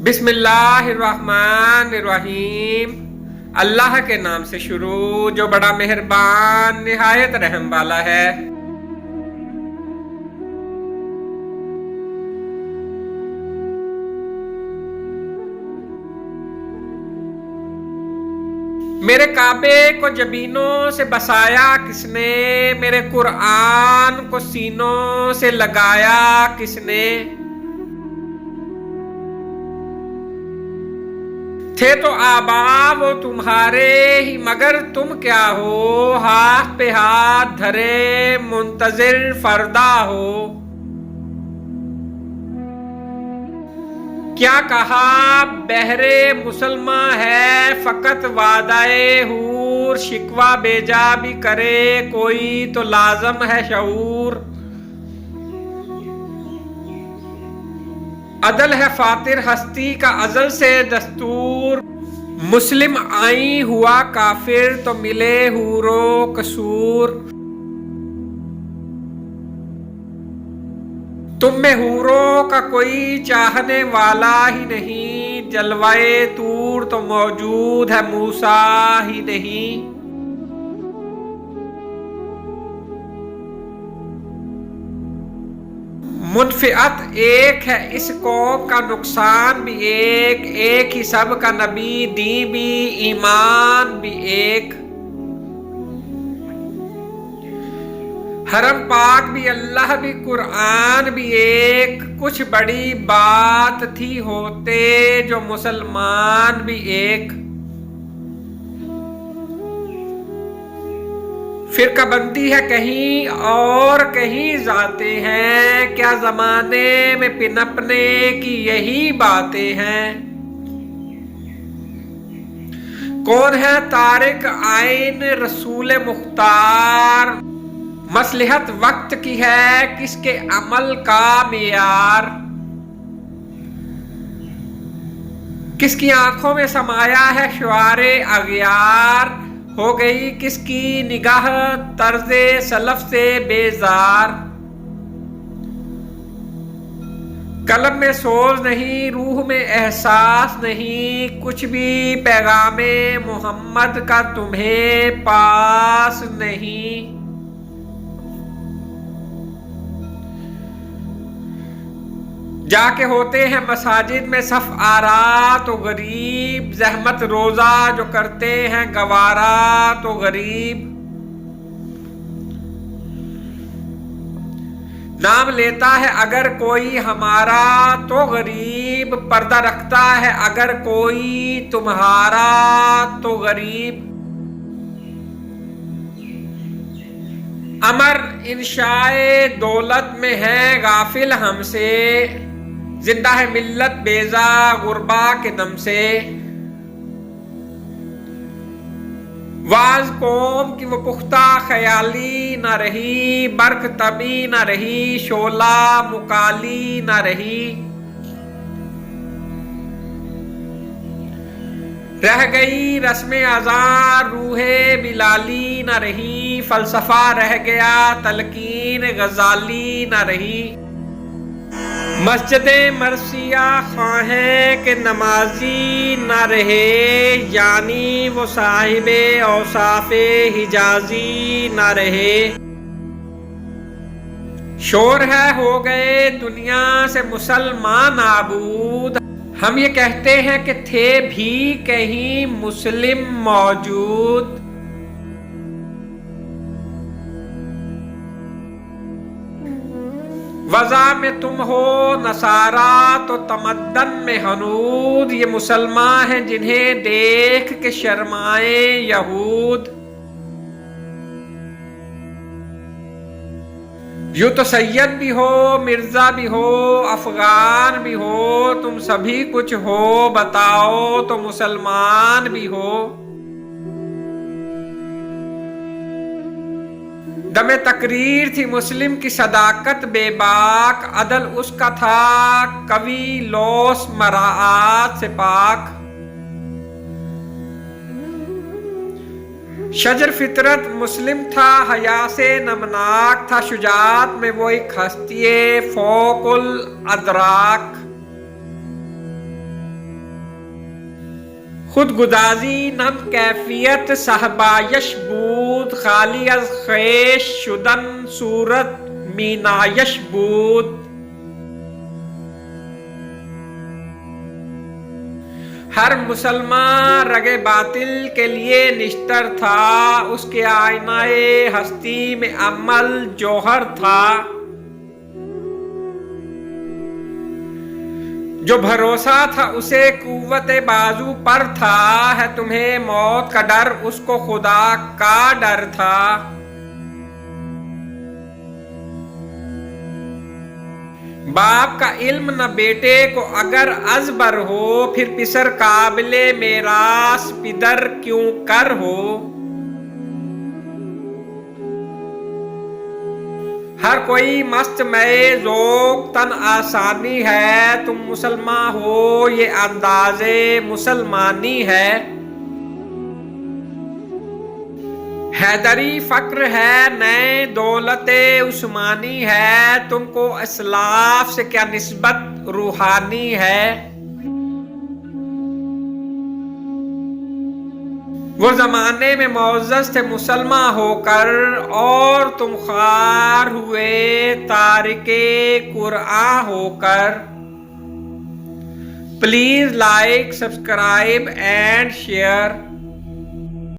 بسم اللہ الرحمن الرحیم۔ اللہ کے نام سے شروع جو بڑا مہربان نہایت رحم والا ہے۔ میرے کعبے کو جبینوں سے بسایا کس نے، میرے قرآن کو سینوں سے لگایا کس نے۔ تھے تو آبا وہ تمہارے ہی مگر تم کیا ہو، ہاتھ پہ ہاتھ دھرے منتظر فردا ہو۔ کیا کہا بہرے مسلمان ہے فقط وعدہ حور، شکوہ بیجا بھی کرے کوئی تو لازم ہے شعور۔ عدل ہے فاتر ہستی کا ازل سے دستور، مسلم آئی ہوا کافر تو ملے حور و قصور۔ تم میں حوروں کا کوئی چاہنے والا ہی نہیں، جلوائے طور تو موجود ہے موسیٰ ہی نہیں۔ منفعت ایک ہے اس قوم کا نقصان بھی ایک، ایک ہی سب کا نبی دین بھی ایمان بھی ایک۔ حرم پاک بھی اللہ بھی قرآن بھی ایک، کچھ بڑی بات تھی ہوتے جو مسلمان بھی ایک۔ فرقہ بندی ہے کہیں اور کہیں ذاتیں ہیں، کیا زمانے میں پنپنے کی یہی باتیں ہیں۔ کون ہے تارک آئین رسول مختار، مصلحت وقت کی ہے کس کے عمل کا معیار۔ کس کی آنکھوں میں سمایا ہے شعار اغیار، ہو گئی کس کی نگاہ طرز سلف سے بیزار۔ قلم میں سوز نہیں روح میں احساس نہیں، کچھ بھی پیغام محمد کا تمہیں پاس نہیں۔ جا کے ہوتے ہیں مساجد میں صف آرا تو غریب، زحمت روزہ جو کرتے ہیں گوارا تو غریب۔ نام لیتا ہے اگر کوئی ہمارا تو غریب، پردہ رکھتا ہے اگر کوئی تمہارا تو غریب۔ امر انشاء دولت میں ہے غافل ہم سے، زندہ ہے ملت بیزا غربا کے دم سے۔ واز قوم کی وہ پختہ خیالی نہ رہی، برق طبی نہ رہی، شعلہ مکالی نہ رہی۔ رہ گئی رسم اذان روح بلالی نہ رہی، فلسفہ رہ گیا تلقین غزالی نہ رہی۔ مسجد مرثیہ خواہیں کہ نمازی نہ رہے، یعنی وہ صاحب اوصاف حجازی نہ رہے۔ شور ہے ہو گئے دنیا سے مسلمان نابود، ہم یہ کہتے ہیں کہ تھے بھی کہیں مسلم موجود۔ وضع میں تم ہو نصارا تو تمدن میں ہنود، یہ مسلمان ہیں جنہیں دیکھ کے شرمائیں یہود۔ یوں تو سید بھی ہو مرزا بھی ہو افغان بھی ہو، تم سبھی کچھ ہو بتاؤ تو مسلمان بھی ہو۔ دم تقریر تھی مسلم کی صداقت بے باک، عدل اس کا تھا قوی لوث مراعات سے پاک۔ شجر فطرت مسلم تھا حیا سے نمناک تھا، شجاعت میں وہ ایک ہستی فوق الادراک۔ خودگدازی نم کیفیت صحبایش بود، خالی از خویش شدن صورت مینایش بود. ہر مسلمان رگ باطل کے لیے نشتر تھا، اس کے آئینہ ہستی میں عمل جوہر تھا. جو بھروسہ تھا اسے قوت بازو پر تھا، ہے تمہیں موت کا ڈر اس کو خدا کا ڈر تھا. باپ کا علم نہ بیٹے کو اگر ازبر ہو، پھر پسر قابل میراث پدر کیوں کر ہو. ہر کوئی مست میں ذوق تن آسانی ہے، تم مسلمان ہو یہ انداز مسلمانی ہے. حیدری فقر ہے نئے دولت عثمانی ہے، تم کو اسلاف سے کیا نسبت روحانی ہے. وہ زمانے میں معزز تھے مسلمان ہو کر، اور تم خوار ہوئے تارک قرآن ہو کر. Please like, subscribe and share.